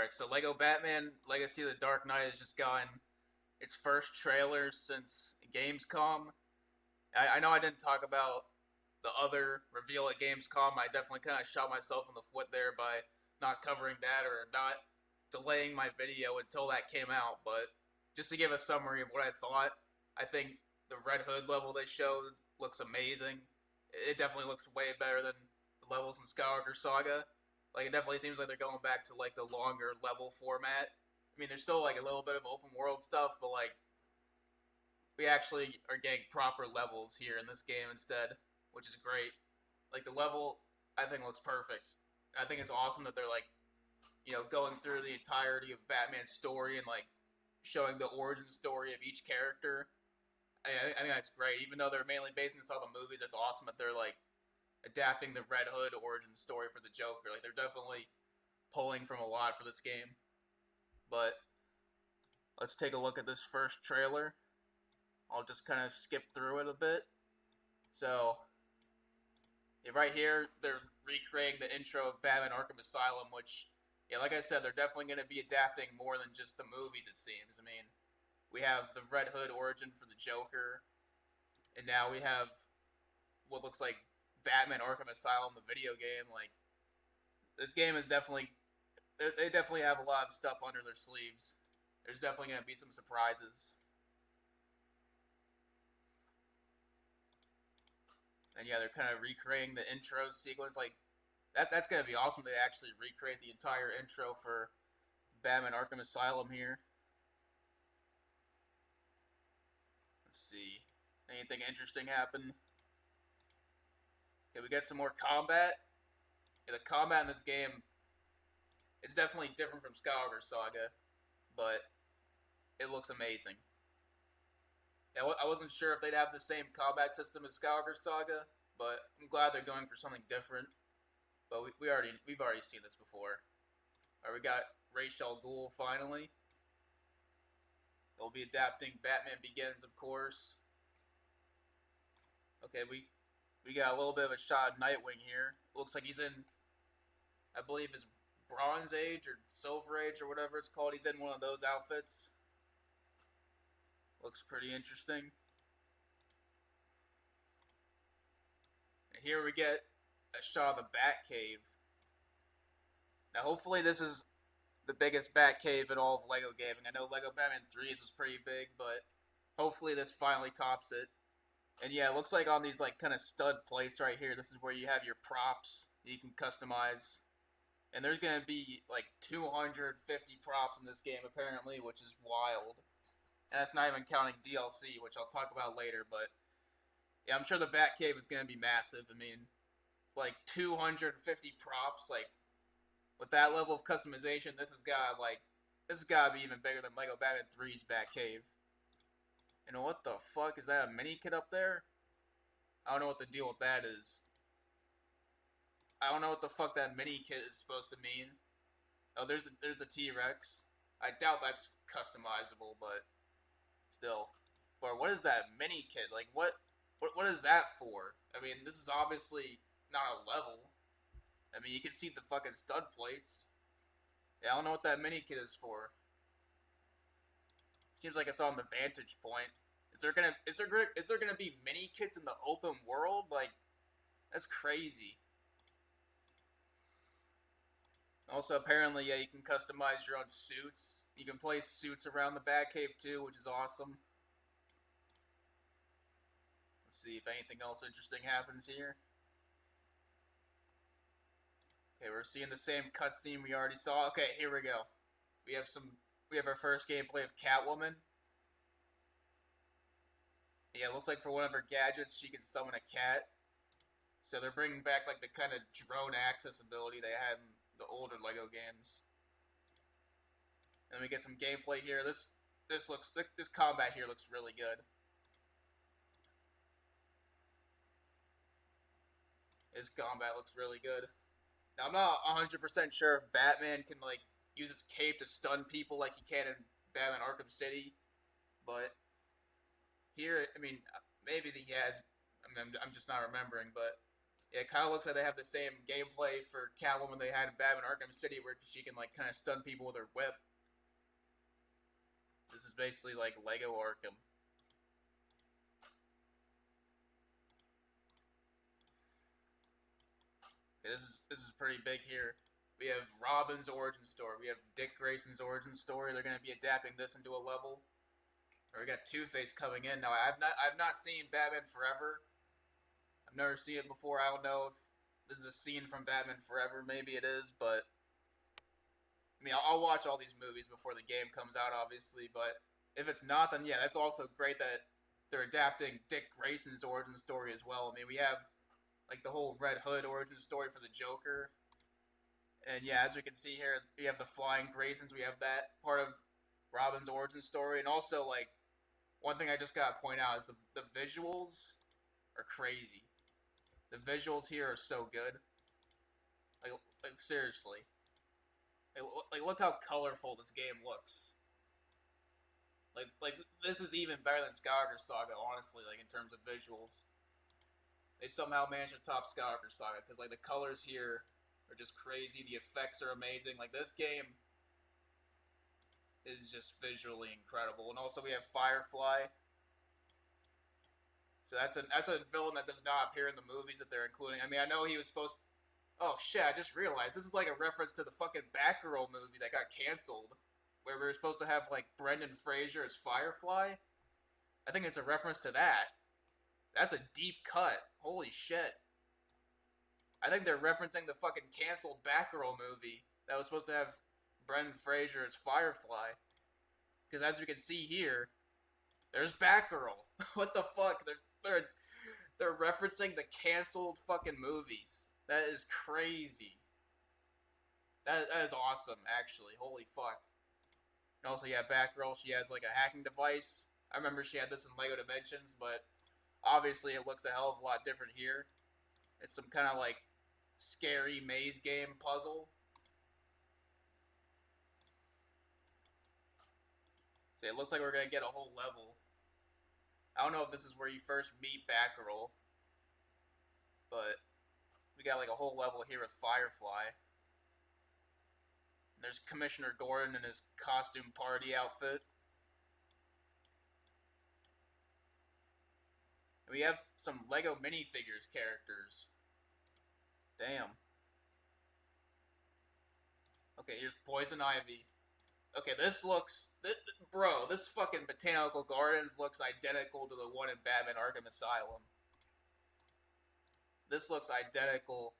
Alright, so Lego Batman Legacy of the Dark Knight has just gotten its first trailer since Gamescom. I know I didn't talk about the other reveal at Gamescom. I definitely kind of shot myself in the foot there by not covering that or not delaying my video until that came out. But just to give a summary of what I thought, I think the Red Hood level they showed looks amazing. It definitely looks way better than the levels in Skywalker Saga. Like, it definitely seems like they're going back to, like, the longer level format. I mean, there's still, like, a little bit of open world stuff, but, like, we actually are getting proper levels here in this game instead, which is great. Like, the level, I think, looks perfect. I think it's awesome that they're, like, going through the entirety of Batman's story and, like, showing the origin story of each character. I think that's great. Even though they're mainly basing this on the movies, it's awesome that they're, like, adapting the Red Hood origin story for the Joker. Like, they're definitely pulling from a lot for this game. But let's take a look at this first trailer. I'll just kind of skip through it a bit. So, right here, they're recreating the intro of Batman Arkham Asylum, which, like I said, they're definitely going to be adapting more than just the movies, it seems. I mean, we have the Red Hood origin for the Joker, and now we have what looks like Batman Arkham Asylum, the video game. Like, this game is definitely, they definitely have a lot of stuff under their sleeves. There's definitely going to be some surprises. And yeah, they're kind of recreating the intro sequence. Like, that's going to be awesome to actually recreate the entire intro for Batman Arkham Asylum here. Let's see. Anything interesting happen? Okay, we get some more combat. Yeah, the combat in this game, it's definitely different from Skywalker Saga, but it looks amazing. Yeah, I wasn't sure if they'd have the same combat system as Skywalker Saga, but I'm glad they're going for something different. But we've already seen this before. Alright, we got Ra's al Ghul finally. They'll be adapting Batman Begins, of course. Okay, we got a little bit of a shot of Nightwing here. Looks like he's in, I believe, his Bronze Age or Silver Age or whatever it's called. He's in one of those outfits. Looks pretty interesting. And here we get a shot of the Batcave. Now, hopefully this is the biggest Batcave in all of LEGO gaming. I know LEGO Batman 3's was pretty big, but hopefully this finally tops it. And yeah, it looks like on these, like, kind of stud plates right here, this is where you have your props that you can customize. And there's going to be, like, 250 props in this game, apparently, which is wild. And that's not even counting DLC, which I'll talk about later, but yeah, I'm sure the Batcave is going to be massive. I mean, like, 250 props, like, with that level of customization, this has got to be even bigger than LEGO Batman 3's Batcave. You know, what the fuck? Is that a mini kit up there? I don't know what the deal with that is. I don't know what the fuck that mini kit is supposed to mean. Oh, there's a T-Rex. I doubt that's customizable, but still. But what is that mini kit? Like, what is that for? I mean, this is obviously not a level. I mean, you can see the fucking stud plates. Yeah, I don't know what that mini kit is for. Seems like it's on the vantage point. Is there gonna be mini kits in the open world? Like, that's crazy. Also, apparently, yeah, you can customize your own suits. You can place suits around the Batcave too, which is awesome. Let's see if anything else interesting happens here. Okay, we're seeing the same cutscene we already saw. Okay, here we go. We have our first gameplay of Catwoman. Yeah, it looks like for one of her gadgets, she can summon a cat. So they're bringing back, like, the kind of drone access ability they had in the older LEGO games. And we get some gameplay here. This combat here looks really good. This combat looks really good. Now, I'm not 100% sure if Batman can, like, use his cape to stun people like he can in Batman Arkham City, but here, I mean, maybe he has. I mean, I'm just not remembering, but It kind of looks like they have the same gameplay for Catwoman they had in Batman Arkham City, where she can like kind of stun people with her whip. This is basically like Lego Arkham. Okay, this is pretty big here. We have Robin's origin story. We have Dick Grayson's origin story. They're going to be adapting this into a level. Or we got Two-Face coming in. Now I've not seen Batman Forever. I've never seen it before. I don't know if this is a scene from Batman Forever. Maybe it is, but I mean, I'll watch all these movies before the game comes out, obviously. But if it's not, then yeah, that's also great that they're adapting Dick Grayson's origin story as well. I mean, we have like the whole Red Hood origin story for the Joker, and yeah, as we can see here, we have the Flying Graysons. We have that part of Robin's origin story, and also like one thing I just gotta point out is the visuals are crazy. The visuals here are so good. Like seriously. Like look how colorful this game looks. Like this is even better than Skywalker Saga, honestly. Like in terms of visuals, they somehow managed to top Skywalker Saga because like the colors here are just crazy. The effects are amazing. Like this game is just visually incredible. And also we have Firefly. So that's a villain that does not appear in the movies that they're including. I mean, I know he was supposed. Oh shit! I just realized this is like a reference to the fucking Batgirl movie that got canceled, where we were supposed to have like Brendan Fraser as Firefly. I think it's a reference to that. That's a deep cut. Holy shit! I think they're referencing the fucking canceled Batgirl movie that was supposed to have Brendan Fraser as Firefly. Because as we can see here, there's Batgirl. What the fuck? They're referencing the canceled fucking movies. That is crazy. That is awesome, actually. Holy fuck. And also, yeah, Batgirl, she has like a hacking device. I remember she had this in LEGO Dimensions, but obviously it looks a hell of a lot different here. It's some kind of like scary maze game puzzle. So it looks like we're gonna get a whole level. I don't know if this is where you first meet Batgirl, but we got like a whole level here with Firefly. And there's Commissioner Gordon in his costume party outfit. And we have some LEGO minifigures characters. Damn. Okay, here's Poison Ivy. Okay, this fucking Botanical Gardens looks identical to the one in Batman Arkham Asylum. This looks identical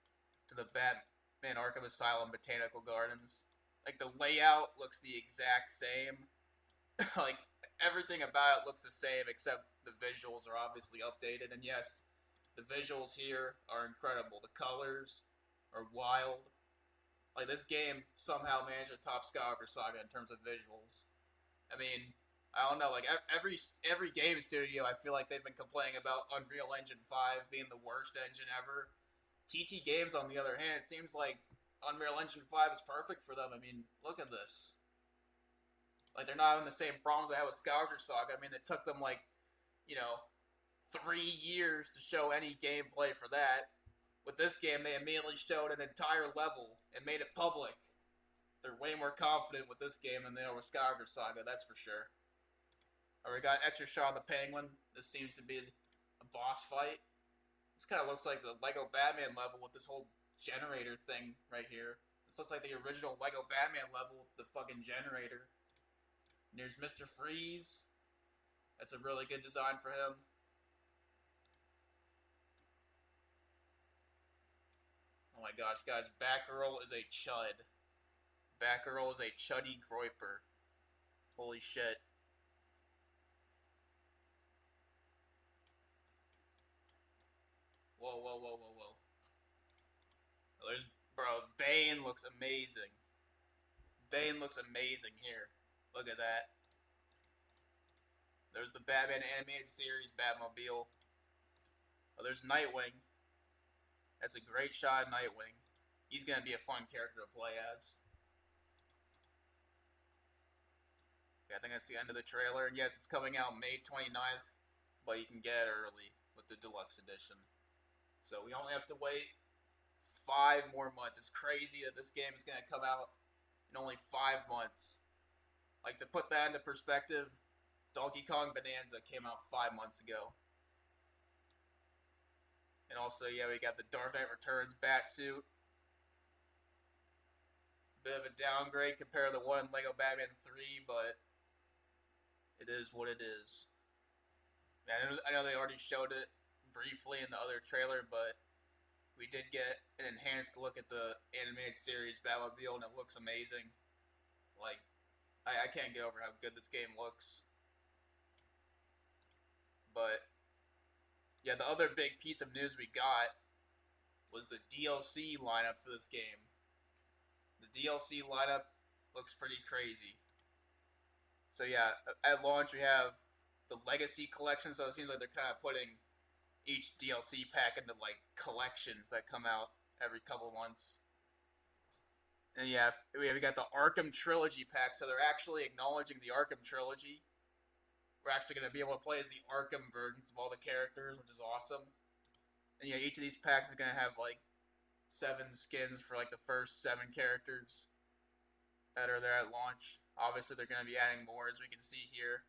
to the Batman Arkham Asylum Botanical Gardens. Like, the layout looks the exact same. Like, everything about it looks the same, except the visuals are obviously updated. And yes, the visuals here are incredible. The colors are wild. Like, this game somehow managed to top Skywalker Saga in terms of visuals. I mean, I don't know, like, every game studio, I feel like they've been complaining about Unreal Engine 5 being the worst engine ever. TT Games, on the other hand, it seems like Unreal Engine 5 is perfect for them. I mean, look at this. Like, they're not having the same problems they had with Skywalker Saga. I mean, it took them, like, 3 years to show any gameplay for that. With this game, they immediately showed an entire level and made it public. They're way more confident with this game than they are with Skywalker Saga, that's for sure. Alright, we got an extra shot of the Penguin. This seems to be a boss fight. This kind of looks like the LEGO Batman level with this whole generator thing right here. This looks like the original LEGO Batman level with the fucking generator. And there's Mr. Freeze. That's a really good design for him. Oh my gosh, guys, Batgirl is a chud. Batgirl is a chuddy groiper. Holy shit. Whoa, whoa, whoa, whoa, whoa. Bro, Bane looks amazing. Bane looks amazing here. Look at that. There's the Batman animated series Batmobile. Oh, there's Nightwing. That's a great shot of Nightwing. He's going to be a fun character to play as. Okay, I think that's the end of the trailer. And yes, it's coming out May 29th, but you can get it early with the deluxe edition. So we only have to wait 5 more months. It's crazy that this game is going to come out in only 5 months. Like, to put that into perspective, Donkey Kong Bonanza came out 5 months ago. And also, yeah, we got the Dark Knight Returns Batsuit. Bit of a downgrade compared to the one in Lego Batman 3, but it is what it is. I know they already showed it briefly in the other trailer, but we did get an enhanced look at the animated series Batmobile, and it looks amazing. Like, I can't get over how good this game looks. But yeah, the other big piece of news we got was the DLC lineup for this game. The DLC lineup looks pretty crazy. So yeah, at launch we have the Legacy Collection, so it seems like they're kind of putting each DLC pack into like collections that come out every couple months. And yeah, we got the Arkham Trilogy pack, so they're actually acknowledging the Arkham Trilogy. We're actually going to be able to play as the Arkham versions of all the characters, which is awesome. And yeah, each of these packs is going to have like 7 skins for like the first 7 characters that are there at launch. Obviously, they're going to be adding more, as we can see here.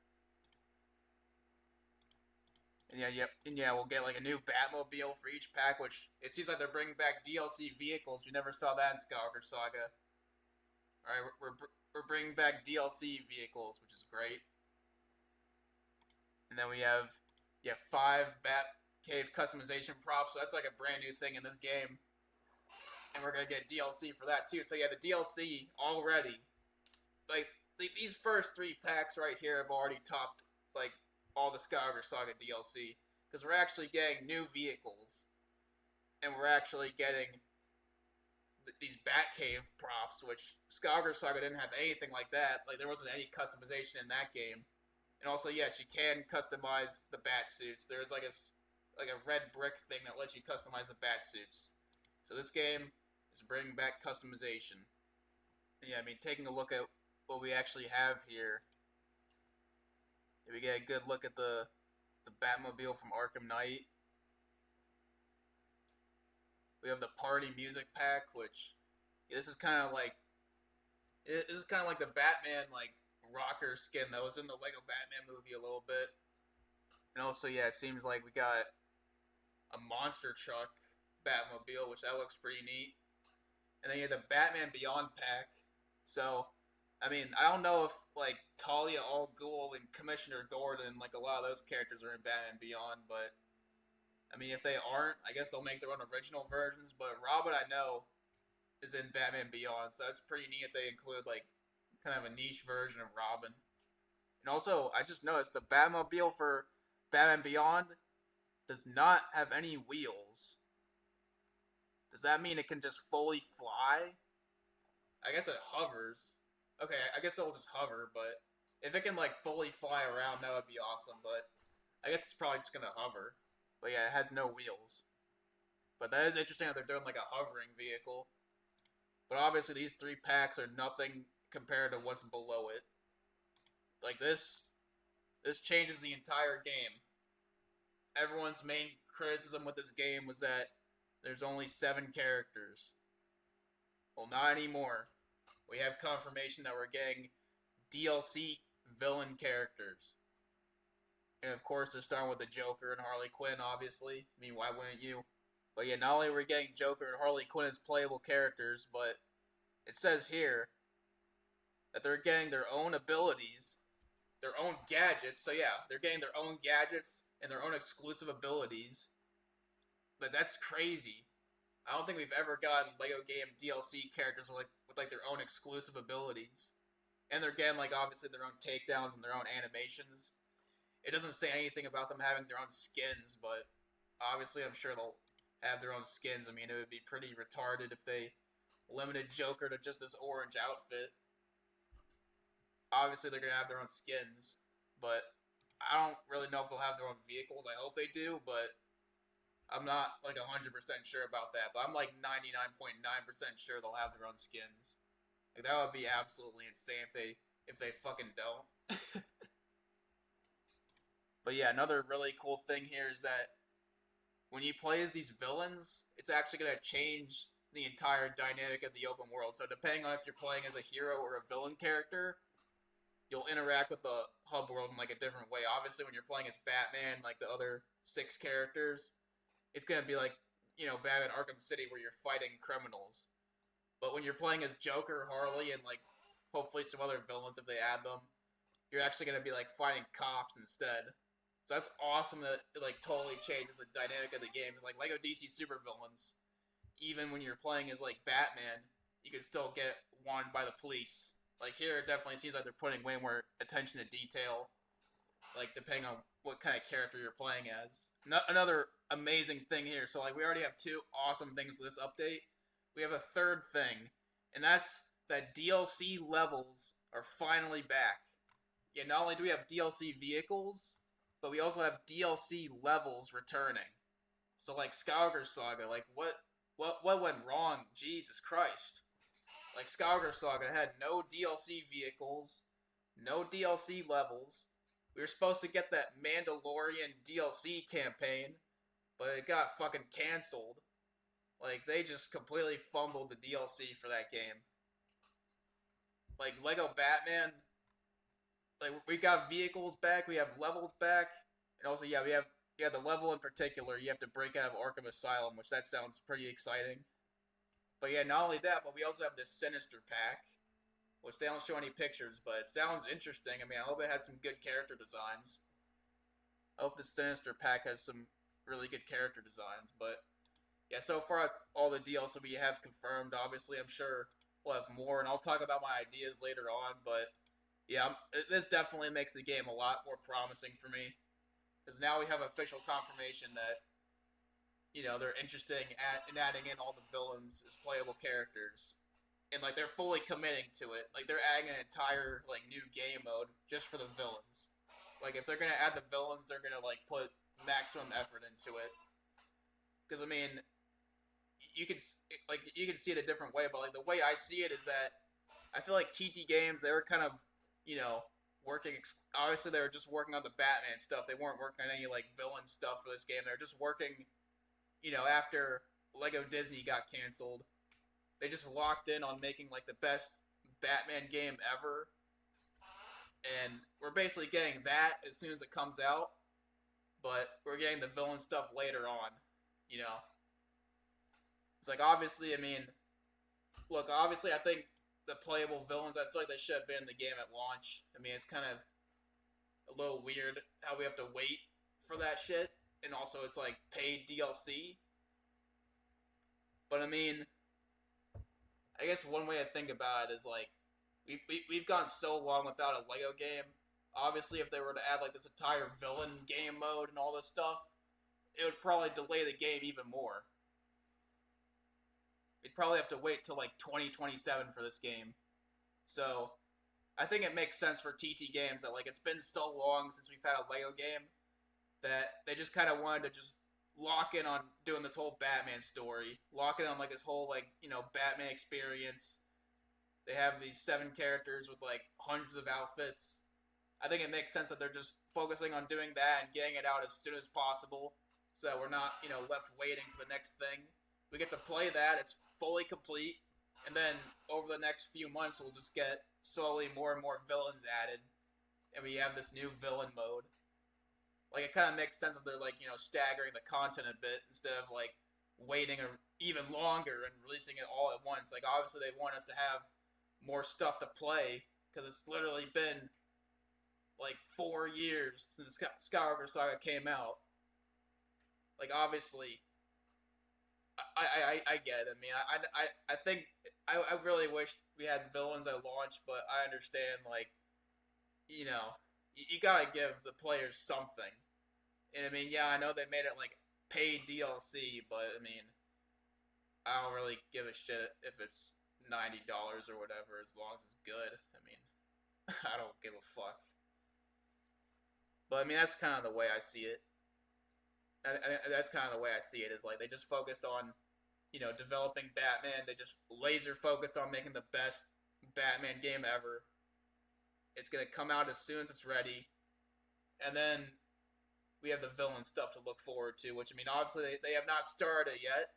And yeah, we'll get like a new Batmobile for each pack, which it seems like they're bringing back DLC vehicles. We never saw that in Skywalker Saga. All right, we're bringing back DLC vehicles, which is great. And then we have 5 Batcave customization props. So that's like a brand new thing in this game, and we're gonna get DLC for that too. So yeah, the DLC already, like these first 3 packs right here have already topped like all the Skywalker Saga DLC, because we're actually getting new vehicles, and we're actually getting these Batcave props, which Skywalker Saga didn't have anything like that. Like, there wasn't any customization in that game. And also, yes, you can customize the bat suits. There's like a red brick thing that lets you customize the bat suits. So this game is bringing back customization. And yeah, I mean, taking a look at what we actually have here, if we get a good look at the Batmobile from Arkham Knight. We have the Party Music Pack, which this is kind of like the Batman like rocker skin that was in the Lego Batman movie a little bit. And also, yeah, it seems like we got a monster truck Batmobile, which that looks pretty neat. And then you have the Batman Beyond pack. So, I mean, I don't know if like Talia al Ghul and Commissioner Gordon, like a lot of those characters are in Batman Beyond, but I mean, if they aren't, I guess they'll make their own original versions. But Robin, I know, is in Batman Beyond, so that's pretty neat if they include like kind of a niche version of Robin. And also, I just noticed the Batmobile for Batman Beyond does not have any wheels. Does that mean it can just fully fly? I guess it hovers. Okay, I guess it'll just hover, but if it can like fully fly around, that would be awesome, but I guess it's probably just gonna hover. But yeah, it has no wheels. But that is interesting that they're doing like a hovering vehicle. But obviously these 3 packs are nothing compared to what's below it. Like this changes the entire game. Everyone's main criticism with this game was that there's only 7 characters. Well, not anymore. We have confirmation that we're getting DLC villain characters. And of course, they're starting with the Joker and Harley Quinn, obviously. I mean, why wouldn't you? But yeah, not only are we getting Joker and Harley Quinn as playable characters, but it says here that they're getting their own abilities, their own gadgets. So yeah, they're getting their own gadgets and their own exclusive abilities. But that's crazy. I don't think we've ever gotten Lego game DLC characters with their own exclusive abilities. And they're getting like obviously their own takedowns and their own animations. It doesn't say anything about them having their own skins, but obviously I'm sure they'll have their own skins. I mean, it would be pretty retarded if they limited Joker to just this orange outfit. Obviously they're going to have their own skins, but I don't really know if they'll have their own vehicles. I hope they do, but I'm not like 100% sure about that. But I'm like 99.9% sure they'll have their own skins. Like, that would be absolutely insane if they fucking don't. But yeah, another really cool thing here is that when you play as these villains, it's actually going to change the entire dynamic of the open world. So depending on if you're playing as a hero or a villain character, you'll interact with the hub world in like a different way. Obviously, when you're playing as Batman, like the other 6 characters, it's going to be like, Batman Arkham City where you're fighting criminals. But when you're playing as Joker, Harley, and like hopefully some other villains if they add them, you're actually going to be like fighting cops instead. So that's awesome that it like totally changes the dynamic of the game. It's like Lego DC supervillains. Even when you're playing as like Batman, you can still get wanted by the police. Like here, it definitely seems like they're putting way more attention to detail, like depending on what kind of character you're playing as. Another amazing thing here. So like we already have 2 awesome things with this update. We have a third thing, and that's that DLC levels are finally back. Yeah, not only do we have DLC vehicles, but we also have DLC levels returning. So like Skywalker Saga, like what went wrong? Jesus Christ. Like Skywalker Saga had no DLC vehicles, no DLC levels. We were supposed to get that Mandalorian DLC campaign, but it got fucking canceled. Like they just completely fumbled the DLC for that game. Like Lego Batman, like we got vehicles back, we have levels back, and also we have the level in particular. You have to break out of Arkham Asylum, which that sounds pretty exciting. But yeah, not only that, but we also have this Sinister Pack, which they don't show any pictures, but it sounds interesting. I mean, I hope it has some good character designs. I hope the Sinister Pack has some really good character designs. But yeah, so far it's all the DLC we have confirmed. Obviously, I'm sure we'll have more, and I'll talk about my ideas later on. But yeah, this definitely makes the game a lot more promising for me. Because now we have official confirmation that, they're interested in adding in all the villains as playable characters. And, like, they're fully committing to it. Like, they're adding an entire, like, new game mode just for the villains. Like, if they're going to add the villains, they're going to, like, put maximum effort into it. Because, I mean, you can see it a different way, but, like, the way I see it is that I feel like TT Games, they were kind of, working. Obviously, they were just working on the Batman stuff. They weren't working on any, like, villain stuff for this game. They were just working, after Lego Disney got canceled. They just locked in on making, like, the best Batman game ever. And we're basically getting that as soon as it comes out. But we're getting the villain stuff later on, It's like, obviously, I mean, look, obviously, I think the playable villains, I feel like they should have been in the game at launch. I mean, it's kind of a little weird how we have to wait for that shit. And also, it's, like, paid DLC. But, I mean, I guess one way to think about it is, like, we've gone so long without a Lego game. Obviously, if they were to add, like, this entire villain game mode and all this stuff, it would probably delay the game even more. We'd probably have to wait till, like, 2027 for this game. So, I think it makes sense for TT Games that, like, it's been so long since we've had a Lego game that they just kind of wanted to just lock in on doing this whole Batman story. Lock in on, like, this whole, like, Batman experience. They have these 7 characters with, like, hundreds of outfits. I think it makes sense that they're just focusing on doing that and getting it out as soon as possible so that we're not, left waiting for the next thing. We get to play that. It's fully complete. And then over the next few months, we'll just get slowly more and more villains added. And we have this new villain mode. Like, it kind of makes sense if they're, like, staggering the content a bit instead of, like, waiting even longer and releasing it all at once. Like, obviously they want us to have more stuff to play because it's literally been, like, 4 years since Skywalker Saga came out. Like, obviously, I get it. I mean, I think I really wish we had villains at launch, but I understand, like, you gotta give the players something. And I mean, yeah, I know they made it, like, paid DLC, but I mean, I don't really give a shit if it's $90 or whatever, as long as it's good. I mean, I don't give a fuck. But I mean, that's kind of the way I see it. That's kind of the way I see it, is like they just focused on, developing Batman. They just laser focused on making the best Batman game ever. It's gonna come out as soon as it's ready, and then we have the villain stuff to look forward to, which, I mean, obviously they have not started yet.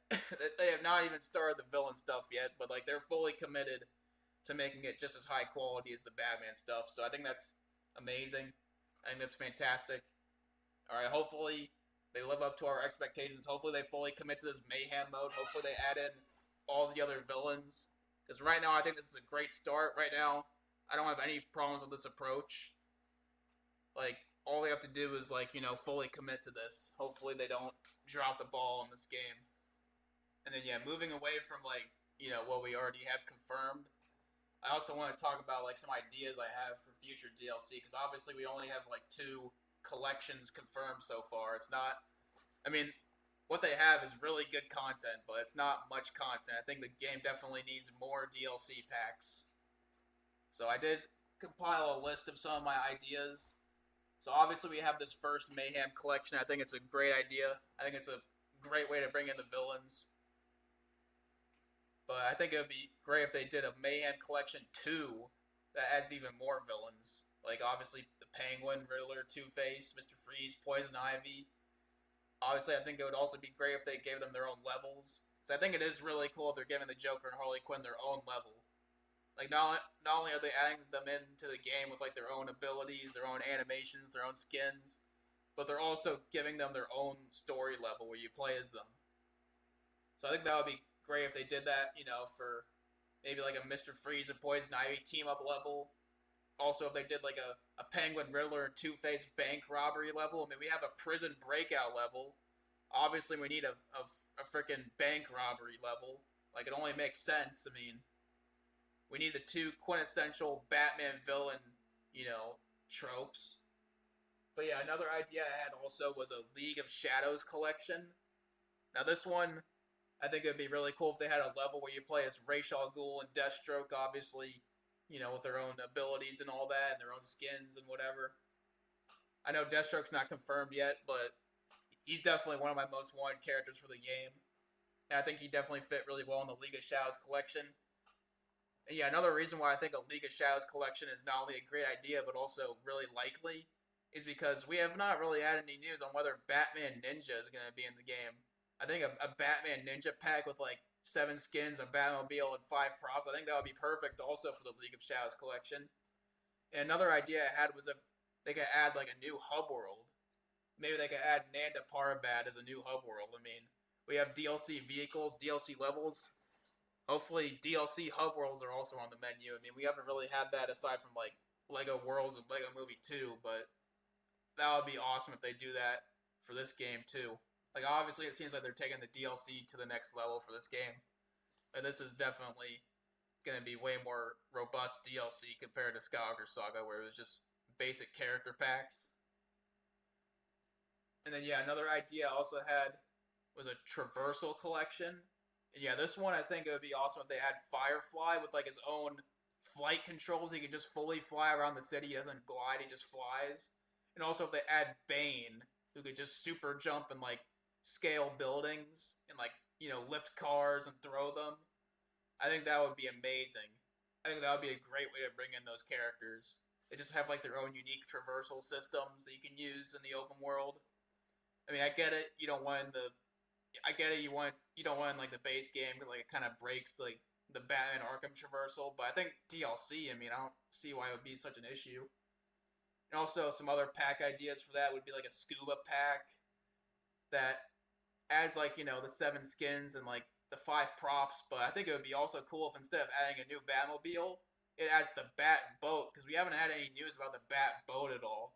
They have not even started the villain stuff yet, but, like, they're fully committed to making it just as high quality as the Batman stuff. So I think that's amazing. I think that's fantastic. All right, hopefully they live up to our expectations. Hopefully they fully commit to this Mayhem mode. Hopefully they add in all the other villains. Because right now I think this is a great start. Right now I don't have any problems with this approach. Like, all they have to do is, like, you know, fully commit to this. Hopefully they don't drop the ball in this game. And then, yeah, moving away from, like, you know, what we already have confirmed, I also want to talk about, like, some ideas I have for future DLC, because obviously we only have, like, 2 collections confirmed so far. It's not, I mean, what they have is really good content, but it's not much content. I think the game definitely needs more DLC packs. So I did compile a list of some of my ideas. So obviously we have this first Mayhem collection. I think it's a great idea. I think it's a great way to bring in the villains. But I think it would be great if they did a Mayhem collection 2 that adds even more villains. Like, obviously the Penguin, Riddler, Two-Face, Mr. Freeze, Poison Ivy. Obviously I think it would also be great if they gave them their own levels. So I think it is really cool if they're giving the Joker and Harley Quinn their own level. Like, not only are they adding them into the game with, like, their own abilities, their own animations, their own skins, but they're also giving them their own story level where you play as them. So I think that would be great if they did that, you know, for maybe, like, a Mr. Freeze and Poison Ivy team-up level. Also, if they did, like, a Penguin, Riddler, and Two-Face bank robbery level. I mean, we have a prison breakout level. Obviously, we need a freaking bank robbery level. Like, it only makes sense. I mean, we need the 2 quintessential Batman villain, you know, tropes. But yeah, another idea I had also was a League of Shadows collection. Now this one, I think it would be really cool if they had a level where you play as Ra's al Ghul and Deathstroke, obviously, you know, with their own abilities and all that, and their own skins and whatever. I know Deathstroke's not confirmed yet, but he's definitely one of my most wanted characters for the game. And I think he definitely fit really well in the League of Shadows collection. And yeah, another reason why I think a League of Shadows collection is not only a great idea, but also really likely, is because we have not really had any news on whether Batman Ninja is going to be in the game. I think a Batman Ninja pack with, like, 7 skins, a Batmobile, and 5 props, I think that would be perfect also for the League of Shadows collection. And another idea I had was if they could add, like, a new hub world. Maybe they could add Nanda Parbat as a new hub world. I mean, we have DLC vehicles, DLC levels. Hopefully DLC hub worlds are also on the menu. I mean, we haven't really had that aside from, like, LEGO Worlds and LEGO Movie 2, but that would be awesome if they do that for this game too. Like, obviously it seems like they're taking the DLC to the next level for this game. And this is definitely going to be way more robust DLC compared to Skywalker Saga, where it was just basic character packs. And then, yeah, another idea I also had was a Traversal Collection. And yeah, this one I think it would be awesome if they had Firefly with, like, his own flight controls. He can just fully fly around the city. He doesn't glide, he just flies. And also if they add Bane, who could just super jump and, like, scale buildings and, like, you know, lift cars and throw them. I think that would be amazing. I think that would be a great way to bring in those characters. They just have, like, their own unique traversal systems that you can use in the open world. I mean, I get it. You don't want you don't want like the base game because, like, it kind of breaks, like, the Batman Arkham traversal. But I think DLC, I mean, I don't see why it would be such an issue. And also some other pack ideas for that would be like a Scuba Pack that adds, like, you know, the 7 skins and, like, the 5 props. But I think it would be also cool if instead of adding a new Batmobile, it adds the Batboat, because we haven't had any news about the Batboat at all.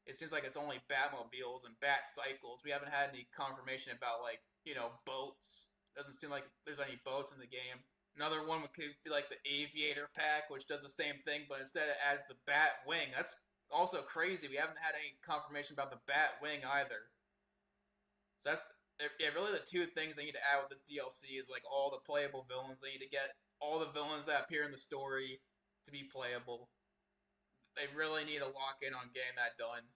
It seems like it's only Batmobiles and Bat Cycles. We haven't had any confirmation about, like, you know, boats. Doesn't seem like there's any boats in the game. Another one could be like the Aviator Pack, which does the same thing, but instead it adds the Batwing. That's also crazy. We haven't had any confirmation about the Batwing either. So that's, yeah, really the 2 things they need to add with this DLC is, like, all the playable villains. They need to get all the villains that appear in the story to be playable. They really need to lock in on getting that done.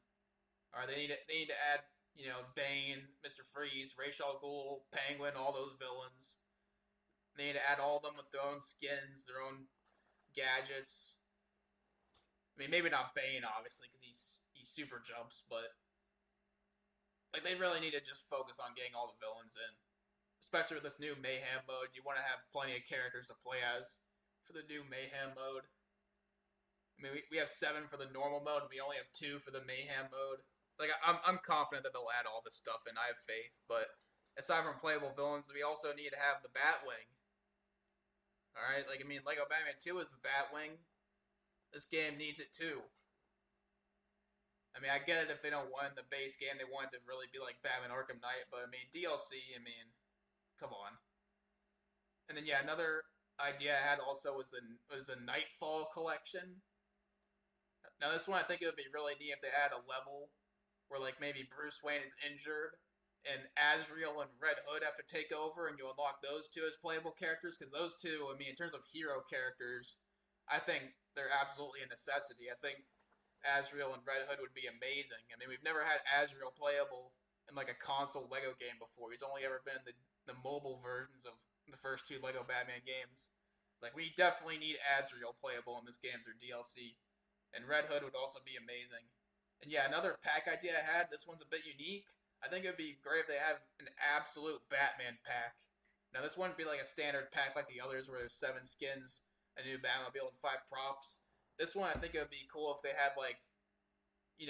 Alright, they need to add, you know, Bane, Mr. Freeze, Ra's al Ghul, Penguin, all those villains. They need to add all of them with their own skins, their own gadgets. I mean, maybe not Bane, obviously, because he super jumps, but Like, they really need to just focus on getting all the villains in. Especially with this new Mayhem mode. You want to have plenty of characters to play as for the new Mayhem mode. I mean, we have 7 for the normal mode, and we only have 2 for the Mayhem mode. Like, I'm confident that they'll add all this stuff, and I have faith. But aside from playable villains, we also need to have the Batwing. Alright? Like, I mean, Lego Batman 2 is the Batwing. This game needs it too. I mean, I get it if they don't want the base game, they want it to really be like Batman Arkham Knight, but I mean, DLC, I mean, come on. And then, yeah, another idea I had also was the Knightfall collection. Now, this one, I think it would be really neat if they add a level where, like, maybe Bruce Wayne is injured and Azrael and Red Hood have to take over, and you unlock those 2 as playable characters, because those 2, I mean, in terms of hero characters, I think they're absolutely a necessity. I think Azrael and Red Hood would be amazing. I mean, we've never had Azrael playable in, like, a console Lego game before. He's only ever been the mobile versions of the first 2 Lego Batman games. Like, we definitely need Azrael playable in this game through DLC. And Red Hood would also be amazing. And yeah, another pack idea I had, this one's a bit unique. I think it would be great if they have an absolute Batman pack. Now, this wouldn't be like a standard pack like the others where there's 7 skins, a new Batmobile, and 5 props. This one, I think it would be cool if they had, like, 3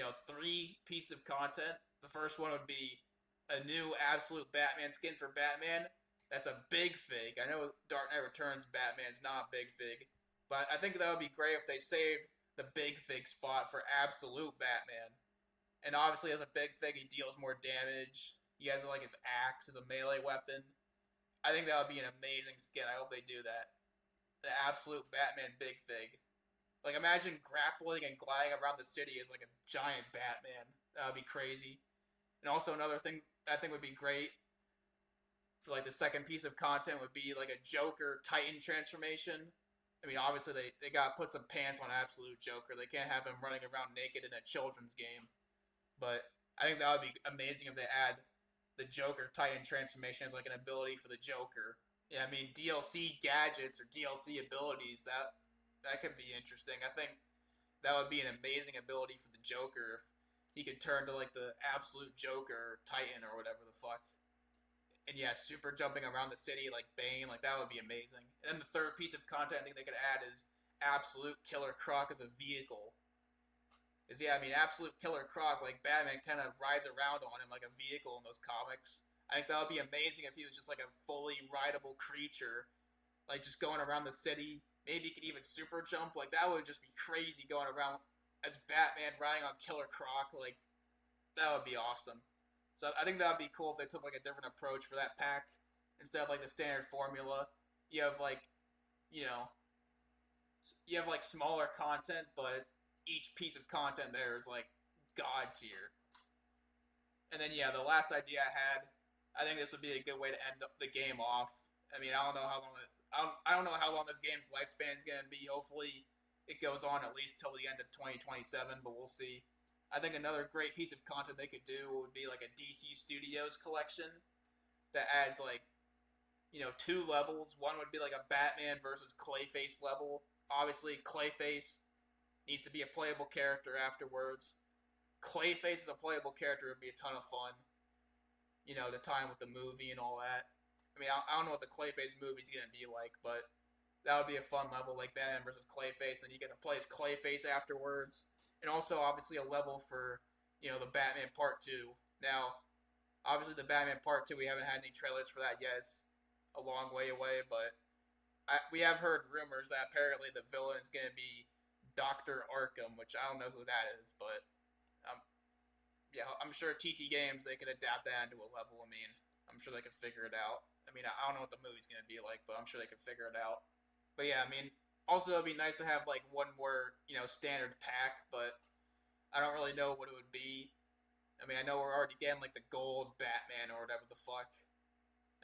pieces of content. The first one would be a new absolute Batman skin for Batman. That's a big fig. I know Dark Knight Returns Batman's not a big fig, but I think that would be great if they saved the big fig spot for absolute Batman. And obviously, as a big fig, he deals more damage. He has, like, his axe as a melee weapon. I think that would be an amazing skin. I hope they do that. The absolute Batman big fig. Like, imagine grappling and gliding around the city as, like, a giant Batman. That would be crazy. And also another thing I think would be great for, like, the second piece of content would be, like, a Joker Titan transformation. I mean, obviously, they gotta put some pants on absolute Joker. They can't have him running around naked in a children's game. But I think that would be amazing if they add the Joker Titan transformation as, like, an ability for the Joker. Yeah, I mean, DLC gadgets or DLC abilities, that could be interesting. I think that would be an amazing ability for the Joker if he could turn to, like, the absolute Joker Titan or whatever the fuck. And yeah, super jumping around the city like Bane, like, that would be amazing. And then the third piece of content I think they could add is absolute Killer Croc as a vehicle. Because, yeah, I mean, absolute Killer Croc, like, Batman kind of rides around on him like a vehicle in those comics. I think that would be amazing if he was just, like, a fully rideable creature. Like, just going around the city. Maybe he could even super jump. Like, that would just be crazy going around as Batman riding on Killer Croc. Like, that would be awesome. So I think that would be cool if they took, like, a different approach for that pack. Instead of, like, the standard formula. You have, like, you have, like, smaller content, but each piece of content there is, like, god tier. And then, yeah, the last idea I had, I think this would be a good way to end up the game off. I mean, I don't know how long this game's lifespan is going to be. Hopefully, it goes on at least till the end of 2027, but we'll see. I think another great piece of content they could do would be, like, a DC Studios collection that adds, like, 2 levels. One would be, like, a Batman versus Clayface level. Obviously, Clayface needs to be a playable character afterwards. Clayface as a playable character would be a ton of fun. The time with the movie and all that. I mean, I don't know what the Clayface movie's going to be like, but that would be a fun level, like Batman versus Clayface. Then you get to play as Clayface afterwards. And also, obviously, a level for, the Batman Part 2. Now, obviously, the Batman Part 2, we haven't had any trailers for that yet. It's a long way away, but we have heard rumors that apparently the villain is going to be Dr. Arkham, which I don't know who that is, but yeah, I'm sure TT Games, they could adapt that into a level. I mean, I'm sure they could figure it out. I mean, I don't know what the movie's going to be like, but I'm sure they could figure it out. But yeah, I mean, also it'd be nice to have, like, one more, standard pack, but I don't really know what it would be. I mean, I know we're already getting, like, the gold Batman or whatever the fuck.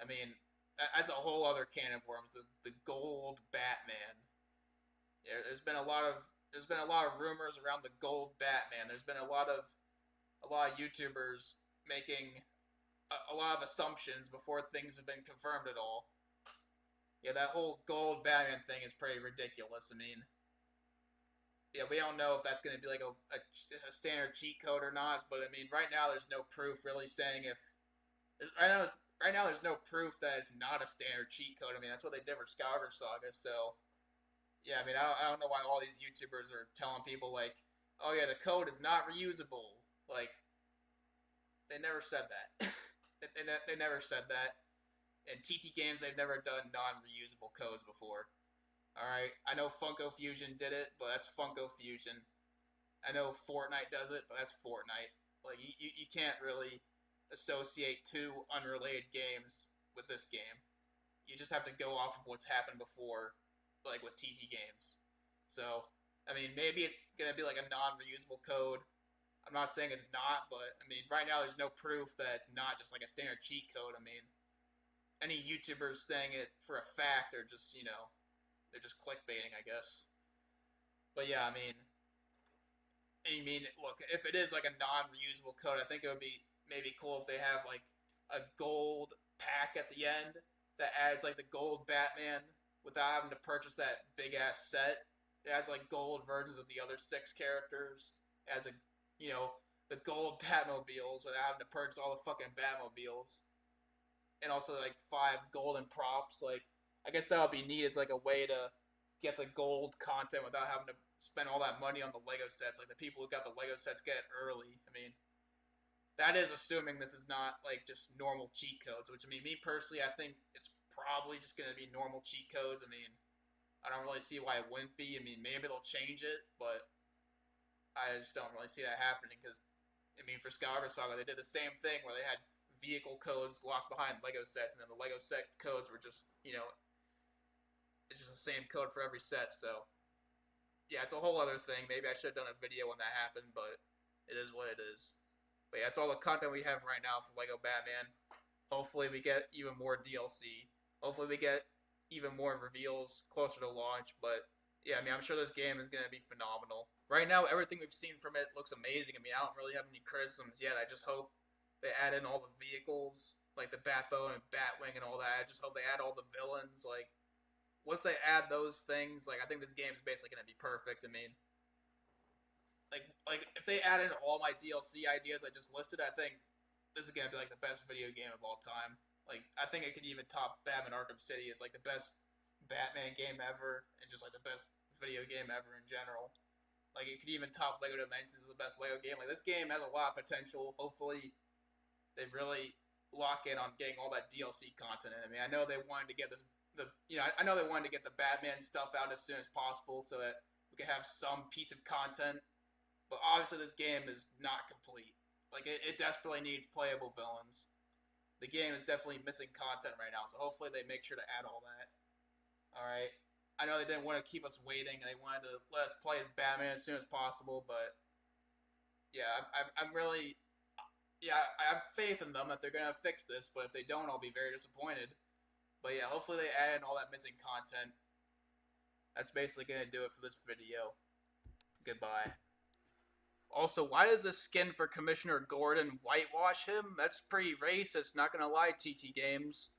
I mean, that's a whole other can of worms, the gold Batman. Yeah, there's been a lot of rumors around the gold Batman. There's been a lot of YouTubers making a lot of assumptions before things have been confirmed at all. Yeah, that whole gold Batman thing is pretty ridiculous. I mean, Yeah, we don't know if that's going to be like a standard cheat code or not. But I mean, right now there's no proof really saying if right now there's no proof that it's not a standard cheat code. I mean, that's what they did for Scour Saga. So yeah, I mean, I don't know why all these YouTubers are telling people like, oh yeah, the code is not reusable. Like, they never said that. They never said that. In TT games, they've never done non-reusable codes before. All right, I know Funko Fusion did it, but that's Funko Fusion. I know Fortnite does it, but that's Fortnite. Like, you can't really associate two unrelated games with this game. You just have to go off of what's happened before, like with TT games. So, I mean, maybe it's gonna be like a non-reusable code. I'm not saying it's not, but I mean, right now there's no proof that it's not just like a standard cheat code. I mean, any YouTubers saying it for a fact are just, they're just clickbaiting, I guess. But yeah, look, if it is like a non-reusable code, I think it would be maybe cool if they have like a gold pack at the end that adds like the gold Batman without having to purchase that big ass set. It adds like gold versions of the other 6 characters. It adds the gold Batmobiles without having to purchase all the fucking Batmobiles. And also like 5 golden props. Like, I guess that would be neat as like a way to get the gold content without having to spend all that money on the Lego sets. Like, the people who got the Lego sets get it early. I mean, that is assuming this is not like just normal cheat codes, which, I mean, me personally, I think it's probably just going to be normal cheat codes. I mean, I don't really see why it wouldn't be. I mean, maybe they'll change it, but I just don't really see that happening because, I mean, for Scuba Saga, they did the same thing where they had vehicle codes locked behind Lego sets, and then the Lego set codes were just, it's just the same code for every set. So yeah, it's a whole other thing. Maybe I should have done a video when that happened, but it is what it is. But yeah, that's all the content we have right now for Lego Batman. Hopefully we get even more DLC. Hopefully we get even more reveals closer to launch. But yeah, I mean, I'm sure this game is going to be phenomenal. Right now, everything we've seen from it looks amazing. I mean, I don't really have any criticisms yet. I just hope they add in all the vehicles, like the Batboat and Batwing and all that. I just hope they add all the villains. Like, once they add those things, like, I think this game is basically going to be perfect. I mean, like if they add in all my DLC ideas I just listed, I think this is going to be like the best video game of all time. Like, I think it could even top Batman Arkham City as like the best Batman game ever, and just like the best video game ever in general. Like, it could even top Lego Dimensions as the best Lego game. Like, this game has a lot of potential. Hopefully they really lock in on getting all that DLC content in. I mean, I know they wanted to get I know they wanted to get the Batman stuff out as soon as possible so that we could have some piece of content. But obviously this game is not complete. Like, it desperately needs playable villains. The game is definitely missing content right now, so hopefully they make sure to add all that. Alright. I know they didn't want to keep us waiting. They wanted to let us play as Batman as soon as possible, but yeah, I'm really... Yeah, I have faith in them that they're going to fix this, but if they don't, I'll be very disappointed. But yeah, hopefully they add in all that missing content. That's basically going to do it for this video. Goodbye. Also, why does the skin for Commissioner Gordon whitewash him? That's pretty racist, not going to lie, TT Games.